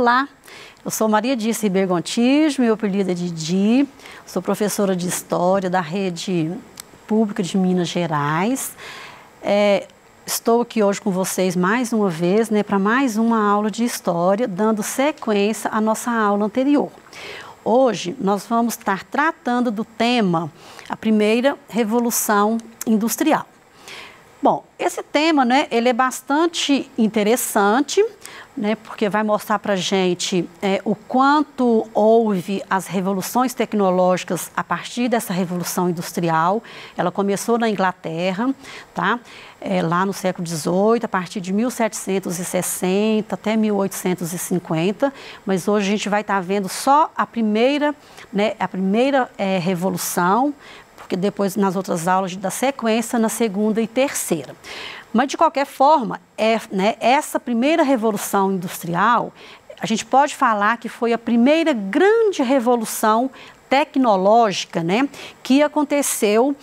Olá, eu sou Maria Dirce Ribeiro Gontijo, meu apelido é Didi, sou professora de História da Rede Pública de Minas Gerais. Estou aqui hoje com vocês mais uma vez, para mais uma aula de História, dando sequência à nossa aula anterior. Hoje nós vamos estar tratando do tema a primeira Revolução Industrial. Bom, esse tema, ele é bastante interessante, porque vai mostrar para a gente o quanto houve as revoluções tecnológicas a partir dessa Revolução Industrial. Ela começou na Inglaterra, tá? Lá no século XVIII, a partir de 1760 até 1850, mas hoje a gente vai estar vendo só a primeira, revolução, porque depois nas outras aulas a gente dá sequência na segunda e terceira. Mas, de qualquer forma, essa primeira Revolução Industrial, a gente pode falar que foi a primeira grande revolução tecnológica, que aconteceu,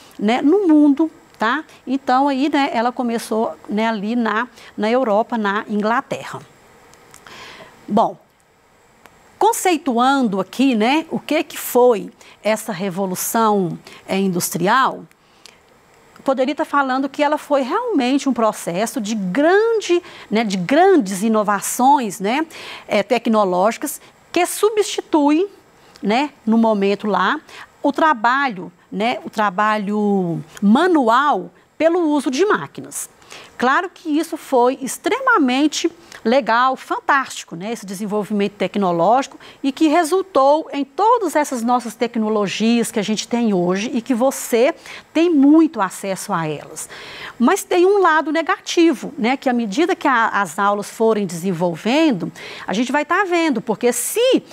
no mundo, tá? Então, aí, ela começou, ali na Europa, na Inglaterra. Bom, conceituando aqui, o que foi essa Revolução Industrial, poderia estar falando que ela foi realmente um processo de grandes inovações, tecnológicas que substituem, no momento lá, o trabalho manual pelo uso de máquinas. Claro que isso foi extremamente legal, fantástico, esse desenvolvimento tecnológico e que resultou em todas essas nossas tecnologias que a gente tem hoje e que você tem muito acesso a elas. Mas tem um lado negativo, que à medida que as aulas forem desenvolvendo, a gente vai estar vendo, porque se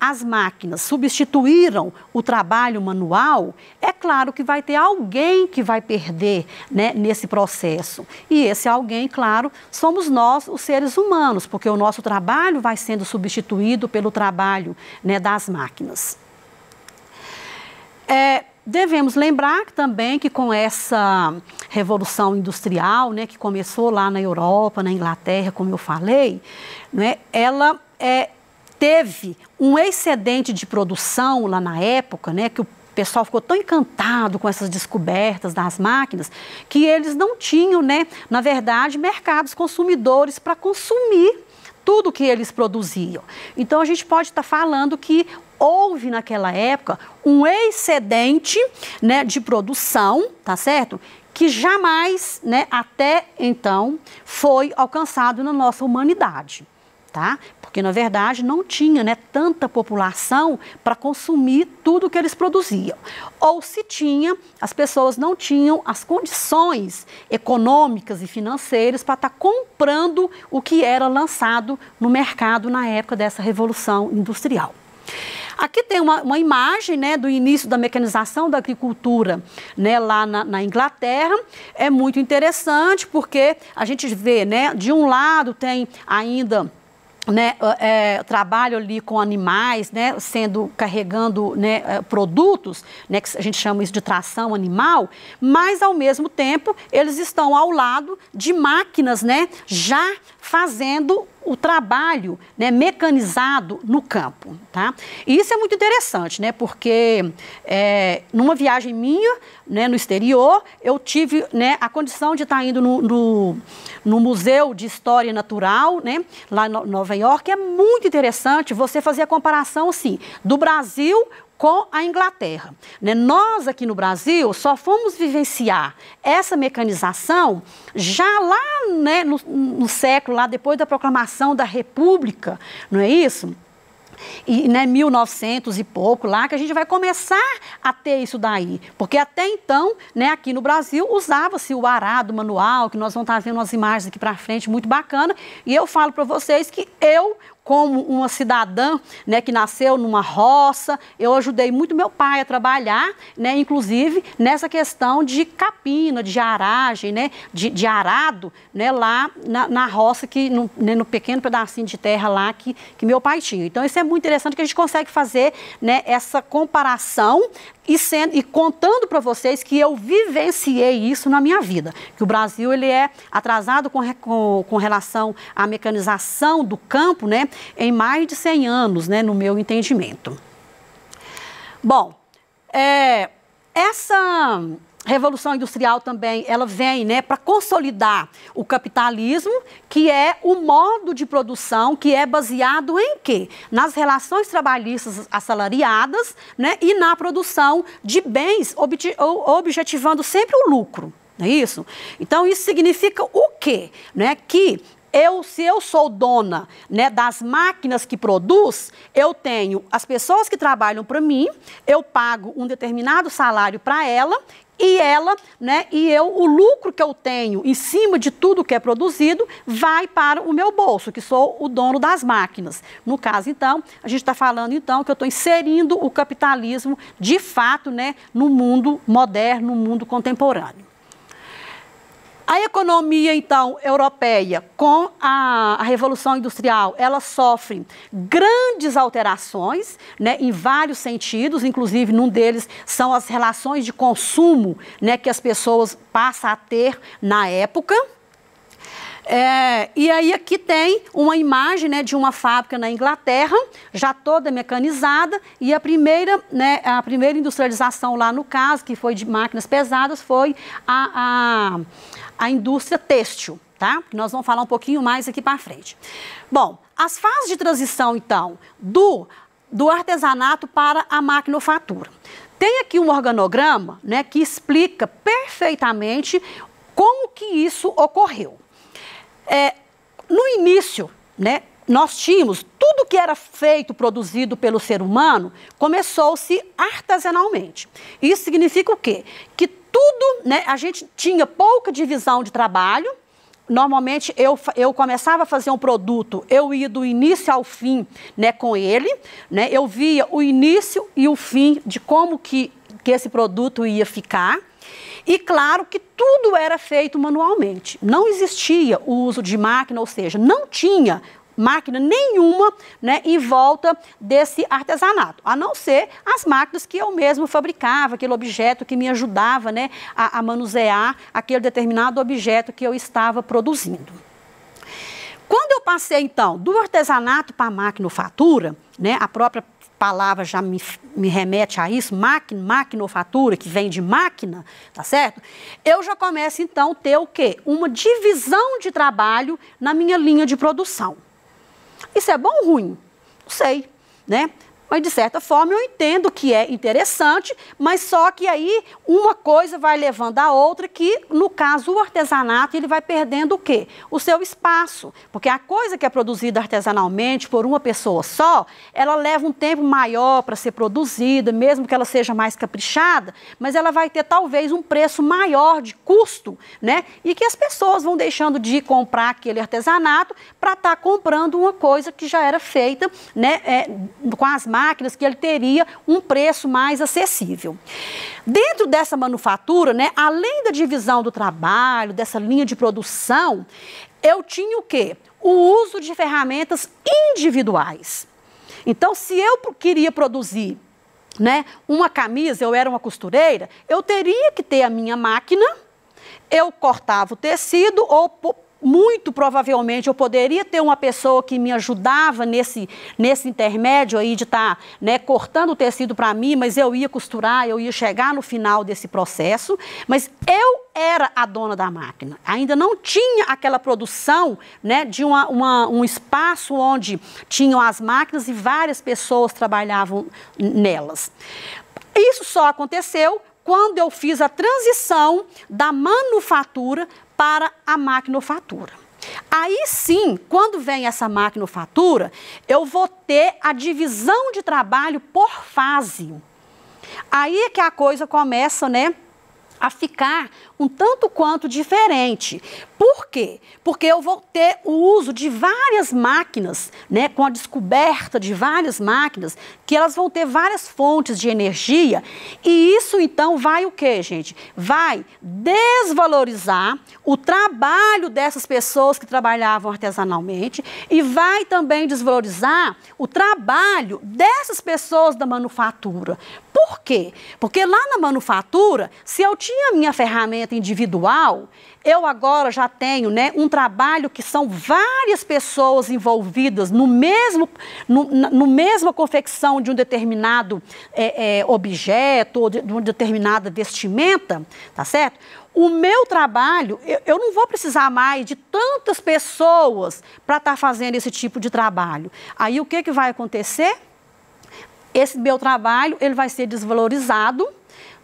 as máquinas substituíram o trabalho manual, é claro que vai ter alguém que vai perder nesse processo. E esse alguém, claro, somos nós, os seres humanos, porque o nosso trabalho vai sendo substituído pelo trabalho das máquinas. Devemos lembrar também que com essa Revolução Industrial, que começou lá na Europa, na Inglaterra, como eu falei, ela teve um excedente de produção lá na época, que o pessoal ficou tão encantado com essas descobertas das máquinas que eles não tinham, na verdade, mercados consumidores para consumir tudo que eles produziam. Então, a gente pode estar falando que houve naquela época um excedente, de produção, tá certo? Que jamais, até então, foi alcançado na nossa humanidade, tá? Porque, na verdade, não tinha tanta população para consumir tudo que eles produziam. Ou se tinha, as pessoas não tinham as condições econômicas e financeiras para estar comprando o que era lançado no mercado na época dessa Revolução Industrial. Aqui tem uma imagem do início da mecanização da agricultura lá na Inglaterra. É muito interessante porque a gente vê, de um lado tem ainda trabalho ali com animais, carregando produtos, que a gente chama isso de tração animal, mas ao mesmo tempo eles estão ao lado de máquinas, já fazendo o trabalho mecanizado no campo, tá? E isso é muito interessante, porque numa viagem minha, no exterior, eu tive a condição de estar indo no Museu de História Natural, lá em Nova York. É muito interessante você fazer a comparação, assim, do Brasil com a Inglaterra. Nós aqui no Brasil só fomos vivenciar essa mecanização já lá no século, lá depois da proclamação da República, não é isso? E 1900 e pouco lá que a gente vai começar a ter isso daí, porque até então, aqui no Brasil usava-se o arado manual, que nós vamos estar vendo umas imagens aqui para frente muito bacana, e eu falo para vocês que eu, como uma cidadã, que nasceu numa roça, eu ajudei muito meu pai a trabalhar, inclusive nessa questão de capina, de aragem, de arado, lá na roça, no pequeno pedacinho de terra lá que meu pai tinha. Então, isso é muito interessante que a gente consegue fazer, essa comparação e contando para vocês que eu vivenciei isso na minha vida, que o Brasil ele é atrasado com relação à mecanização do campo, né, em mais de 100 anos, né, no meu entendimento. Bom, essa Revolução Industrial também, ela vem, né, para consolidar o capitalismo, que é o modo de produção que é baseado em quê? Nas relações trabalhistas assalariadas, né, e na produção de bens, objetivando sempre o lucro, não é isso? Então, isso significa o quê? Né, que se eu sou dona, né, das máquinas que produz, eu tenho as pessoas que trabalham para mim, eu pago um determinado salário para ela, e né, o lucro que eu tenho em cima de tudo que é produzido vai para o meu bolso, que sou o dono das máquinas. No caso, então, a gente está falando, então, que eu estou inserindo o capitalismo, de fato, né, no mundo moderno, no mundo contemporâneo. A economia, então, europeia, com a Revolução Industrial, ela sofre grandes alterações, né, em vários sentidos, inclusive num deles são as relações de consumo, né, que as pessoas passam a ter na época. E aí aqui tem uma imagem, né, de uma fábrica na Inglaterra, já toda mecanizada, e a primeira industrialização lá no caso, que foi de máquinas pesadas, foi a indústria têxtil, tá? Nós vamos falar um pouquinho mais aqui para frente. Bom, as fases de transição, então, do artesanato para a maquinofatura. Tem aqui um organograma, né, que explica perfeitamente como que isso ocorreu. No início, né, nós tínhamos tudo que era feito, produzido pelo ser humano, começou-se artesanalmente. Isso significa o quê? Que tudo, né, a gente tinha pouca divisão de trabalho. Normalmente eu começava a fazer um produto, eu ia do início ao fim, né, com ele, né, eu via o início e o fim de como que esse produto ia ficar. E claro que tudo era feito manualmente, não existia o uso de máquina, ou seja, não tinha máquina nenhuma, né, em volta desse artesanato, a não ser as máquinas que eu mesmo fabricava, aquele objeto que me ajudava, né, a manusear aquele determinado objeto que eu estava produzindo. Quando eu passei, então, do artesanato para a maquinofatura, né, a própria palavra já me remete a isso, maquinofatura, que vem de máquina, tá certo? Eu já começo, então, a ter o quê? Uma divisão de trabalho na minha linha de produção. Isso é bom ou ruim? Não sei, né? Mas, de certa forma, eu entendo que é interessante, mas só que aí uma coisa vai levando a outra, que, no caso, o artesanato, ele vai perdendo o quê? O seu espaço. Porque a coisa que é produzida artesanalmente por uma pessoa só, ela leva um tempo maior para ser produzida, mesmo que ela seja mais caprichada, mas ela vai ter, talvez, um preço maior de custo, né? E que as pessoas vão deixando de comprar aquele artesanato para estar comprando uma coisa que já era feita, né, com as máquinas, que ele teria um preço mais acessível. Dentro dessa manufatura, né, além da divisão do trabalho, dessa linha de produção, eu tinha o quê? O uso de ferramentas individuais. Então, se eu queria produzir, né, uma camisa, eu era uma costureira, eu teria que ter a minha máquina, eu cortava o tecido, ou muito provavelmente eu poderia ter uma pessoa que me ajudava nesse intermédio aí de estar, né, cortando o tecido para mim, mas eu ia costurar, eu ia chegar no final desse processo, mas eu era a dona da máquina. Ainda não tinha aquela produção, né, de um espaço onde tinham as máquinas e várias pessoas trabalhavam nelas. Isso só aconteceu quando eu fiz a transição da manufatura para a maquinofatura. Aí sim, quando vem essa maquinofatura, eu vou ter a divisão de trabalho por fase. Aí é que a coisa começa, né, a ficar um tanto quanto diferente. Por quê? Porque eu vou ter o uso de várias máquinas, né, com a descoberta de várias máquinas, que elas vão ter várias fontes de energia, e isso então vai o quê, gente? Vai desvalorizar o trabalho dessas pessoas que trabalhavam artesanalmente e vai também desvalorizar o trabalho dessas pessoas da manufatura. Por quê? Porque lá na manufatura, se eu tinha minha ferramenta individual, eu agora já tenho, né, um trabalho que são várias pessoas envolvidas no mesma confecção de um determinado objeto ou de uma determinada vestimenta, tá certo? O meu trabalho, eu não vou precisar mais de tantas pessoas para estar fazendo esse tipo de trabalho. Aí o que vai acontecer? Esse meu trabalho, ele vai ser desvalorizado,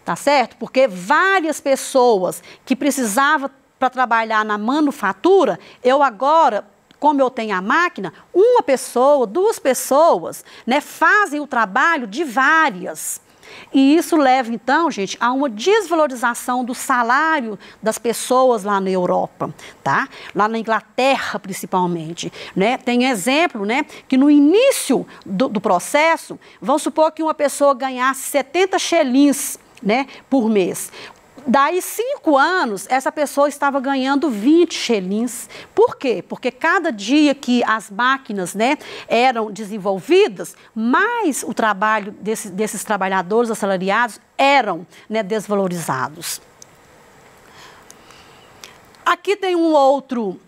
tá certo? Porque várias pessoas que precisavam para trabalhar na manufatura, eu agora, como eu tenho a máquina, uma pessoa, duas pessoas, né, fazem o trabalho de várias. E isso leva, então, gente, a uma desvalorização do salário das pessoas lá na Europa, tá? Lá na Inglaterra, principalmente, né? Tem exemplo, né, que no início do processo, vamos supor que uma pessoa ganhasse 70 xelins, né, por mês. Daí 5 anos, essa pessoa estava ganhando 20 xelins. Por quê? Porque cada dia que as máquinas, né, eram desenvolvidas, mais o trabalho desses trabalhadores assalariados eram, né, desvalorizados. Aqui tem um outro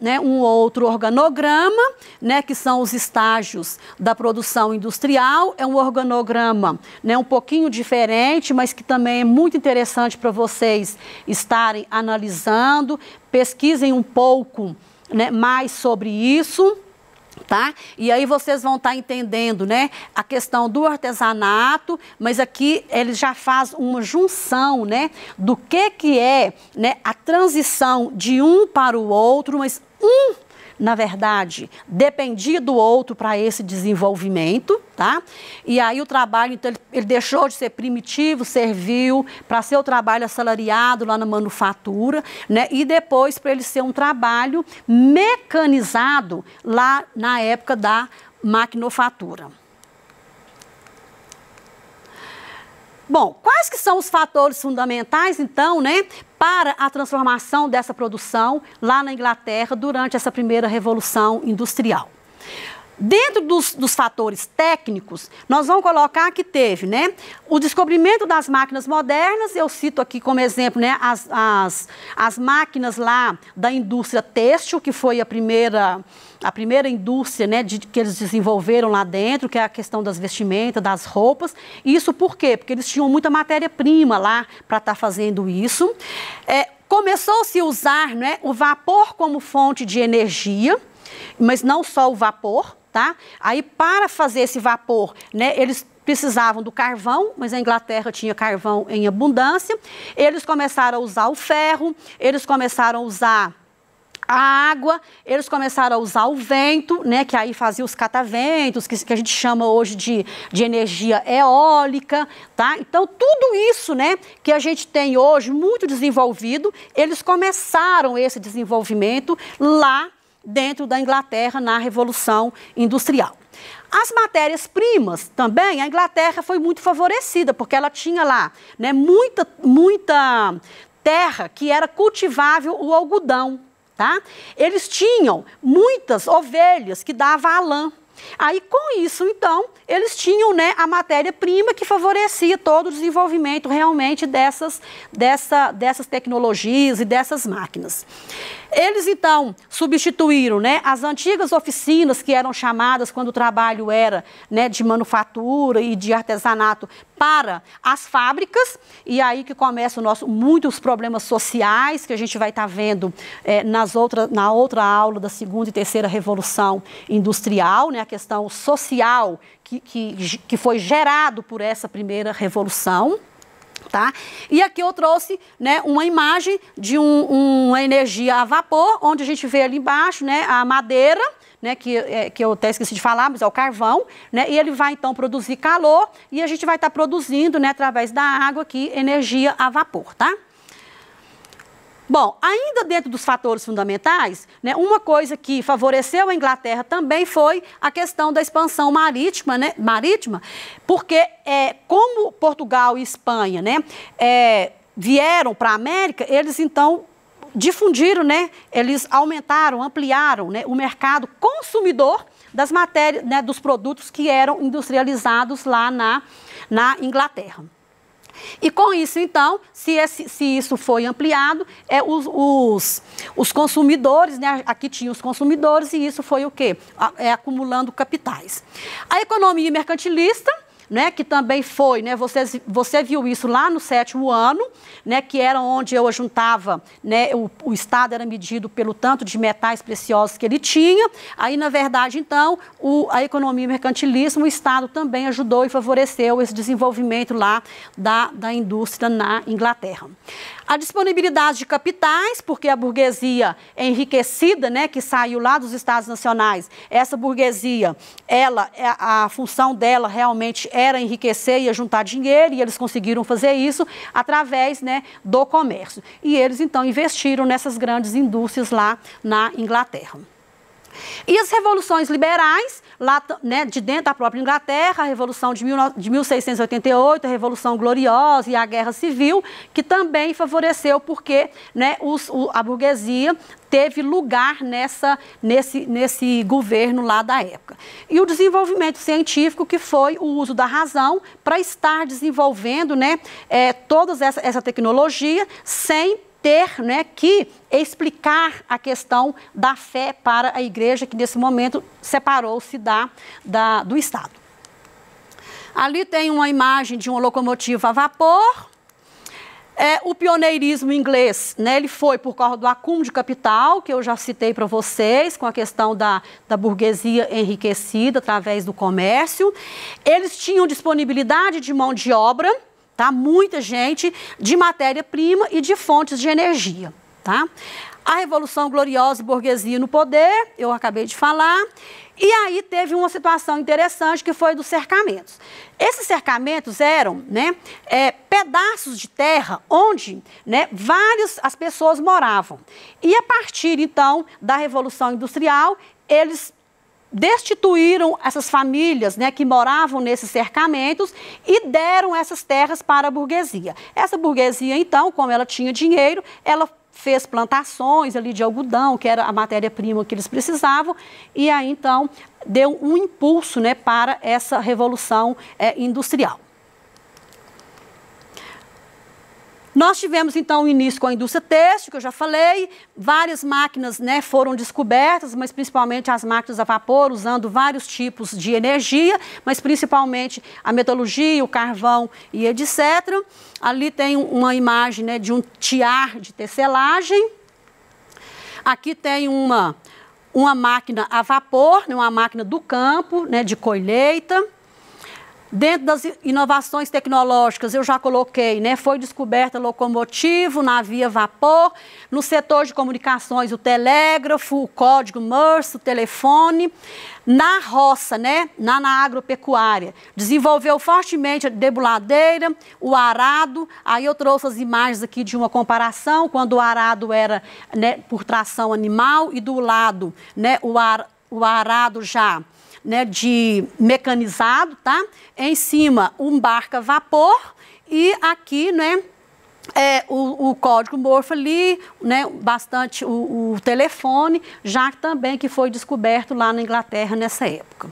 organograma, né, que são os estágios da produção industrial. É um organograma, né, um pouquinho diferente, mas que também é muito interessante para vocês estarem analisando. Pesquisem um pouco, né, mais sobre isso. Tá? E aí vocês vão estar entendendo, né, a questão do artesanato, mas aqui ele já faz uma junção, né, do que é, né, a transição de um para o outro, mas na verdade, dependia do outro para esse desenvolvimento, tá? E aí o trabalho, então, ele deixou de ser primitivo, serviu para ser o trabalho assalariado lá na manufatura, né? E depois para ele ser um trabalho mecanizado lá na época da maquinofatura. Bom, quais que são os fatores fundamentais, então, né, para a transformação dessa produção lá na Inglaterra durante essa primeira revolução industrial? Dentro dos fatores técnicos, nós vamos colocar que teve, né, o descobrimento das máquinas modernas. Eu cito aqui como exemplo, né, as máquinas lá da indústria têxtil, que foi a primeira indústria, né, que eles desenvolveram lá dentro, que é a questão das vestimentas, das roupas. Isso por quê? Porque eles tinham muita matéria-prima lá para estar fazendo isso. Começou-se a usar, né, o vapor como fonte de energia, mas não só o vapor, tá? Aí, para fazer esse vapor, né, eles precisavam do carvão, mas a Inglaterra tinha carvão em abundância. Eles começaram a usar o ferro, eles começaram a usar a água, eles começaram a usar o vento, né, que aí fazia os cataventos, que a gente chama hoje de energia eólica, tá? Então, tudo isso, né, que a gente tem hoje muito desenvolvido, eles começaram esse desenvolvimento lá dentro da Inglaterra na Revolução Industrial. As matérias-primas também, a Inglaterra foi muito favorecida, porque ela tinha lá, né, muita terra que era cultivável o algodão, tá? Eles tinham muitas ovelhas que davam a lã. Aí, com isso, então, eles tinham, né, a matéria-prima que favorecia todo o desenvolvimento realmente dessas tecnologias e dessas máquinas. Eles, então, substituíram, né, as antigas oficinas que eram chamadas quando o trabalho era, né, de manufatura e de artesanato para as fábricas, e aí que começam muitos problemas sociais que a gente vai estar vendo na outra aula da segunda e terceira revolução industrial, né, a questão social que foi gerado por essa primeira revolução. Tá? E aqui eu trouxe, né, uma imagem de uma energia a vapor, onde a gente vê ali embaixo, né, a madeira, né, que eu até esqueci de falar, mas é o carvão, né, e ele vai então produzir calor e a gente vai estar produzindo, né, através da água aqui, energia a vapor, tá? Bom, ainda dentro dos fatores fundamentais, né, uma coisa que favoreceu a Inglaterra também foi a questão da expansão marítima, né, porque como Portugal e Espanha, né, vieram para a América, eles então difundiram, né, eles aumentaram, ampliaram, né, o mercado consumidor das matérias, né, dos produtos que eram industrializados lá na Inglaterra. E com isso, então, se isso foi ampliado, os consumidores, né, aqui tinha os consumidores, e isso foi o quê? Acumulando capitais. A economia mercantilista, né, que também foi, né, você viu isso lá no 7º ano, né, que era onde eu juntava, né, o Estado era medido pelo tanto de metais preciosos que ele tinha. Aí, na verdade, então, a economia mercantilista, o Estado também ajudou e favoreceu esse desenvolvimento lá da indústria na Inglaterra. A disponibilidade de capitais, porque a burguesia enriquecida, né, que saiu lá dos Estados Nacionais, essa burguesia, a função dela realmente era enriquecer e juntar dinheiro, e eles conseguiram fazer isso através, né, do comércio. E eles, então, investiram nessas grandes indústrias lá na Inglaterra. E as revoluções liberais, lá, né, de dentro da própria Inglaterra, a Revolução de 1688, a Revolução Gloriosa e a Guerra Civil, que também favoreceu porque, né, a burguesia teve lugar nesse governo lá da época. E o desenvolvimento científico, que foi o uso da razão para estar desenvolvendo, né, toda essa tecnologia sem ter, né, que explicar a questão da fé para a igreja, que nesse momento separou-se do Estado. Ali tem uma imagem de uma locomotiva a vapor. O pioneirismo inglês, né, ele foi por causa do acúmulo de capital, que eu já citei para vocês, com a questão da burguesia enriquecida através do comércio. Eles tinham disponibilidade de mão de obra, tá? Muita gente, de matéria-prima e de fontes de energia, tá? A Revolução Gloriosa e burguesia no poder, eu acabei de falar. E aí teve uma situação interessante, que foi dos cercamentos. Esses cercamentos eram, né, pedaços de terra onde, né, as pessoas moravam. E a partir, então, da Revolução Industrial, eles destituíram essas famílias, né, que moravam nesses cercamentos e deram essas terras para a burguesia. Essa burguesia, então, como ela tinha dinheiro, ela fez plantações ali de algodão, que era a matéria-prima que eles precisavam, e aí, então, deu um impulso, né, para essa revolução industrial. Nós tivemos, então, o início com a indústria têxtil, que eu já falei, várias máquinas, né, foram descobertas, mas principalmente as máquinas a vapor, usando vários tipos de energia, mas principalmente a metalurgia, o carvão e etc. Ali tem uma imagem, né, de um tiar de tecelagem. Aqui tem uma máquina a vapor, né, uma máquina do campo, né, de colheita. Dentro das inovações tecnológicas, eu já coloquei, né, foi descoberta locomotivo, navio a vapor, no setor de comunicações, o telégrafo, o código Morse, o telefone. Na roça, né, na agropecuária, desenvolveu fortemente a debuladeira, o arado. Aí eu trouxe as imagens aqui de uma comparação, quando o arado era, né, por tração animal, e do lado, né, o arado já, né, de mecanizado, tá? Em cima, um barco a vapor, e aqui, né, o código Morse ali, né, bastante o telefone, já também que foi descoberto lá na Inglaterra nessa época.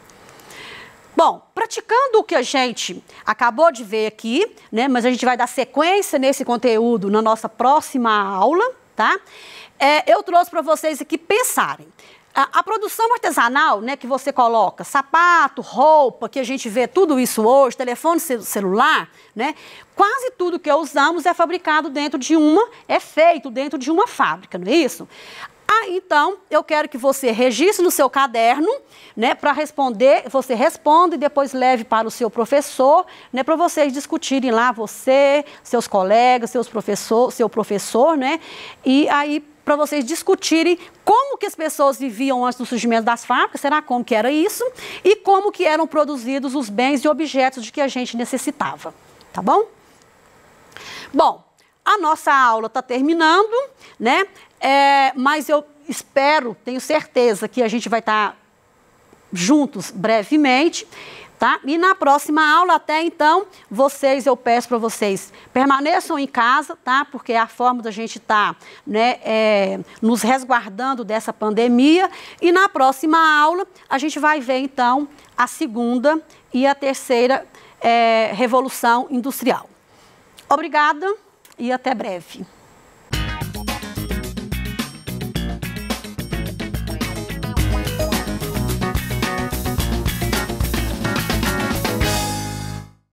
Bom, praticando o que a gente acabou de ver aqui, né, mas a gente vai dar sequência nesse conteúdo na nossa próxima aula, tá? Eu trouxe para vocês aqui pensarem. A produção artesanal, né, que você coloca sapato, roupa, que a gente vê tudo isso hoje, telefone celular, né, quase tudo que usamos é fabricado feito dentro de uma fábrica, não é isso? Então, eu quero que você registre no seu caderno, né, para responder, você responda e depois leve para o seu professor, né, para vocês discutirem lá, você, seus colegas, seu professor, né, e aí para vocês discutirem como que as pessoas viviam antes do surgimento das fábricas, como que era isso, e como que eram produzidos os bens e objetos de que a gente necessitava, tá bom? Bom, a nossa aula está terminando, né, mas eu espero, tenho certeza que a gente vai estar juntos brevemente, tá? E na próxima aula, até então, eu peço para vocês, permaneçam em casa, tá? Porque é a forma da gente estar, né, nos resguardando dessa pandemia. E na próxima aula, a gente vai ver, então, a segunda e a terceira revolução industrial. Obrigada e até breve.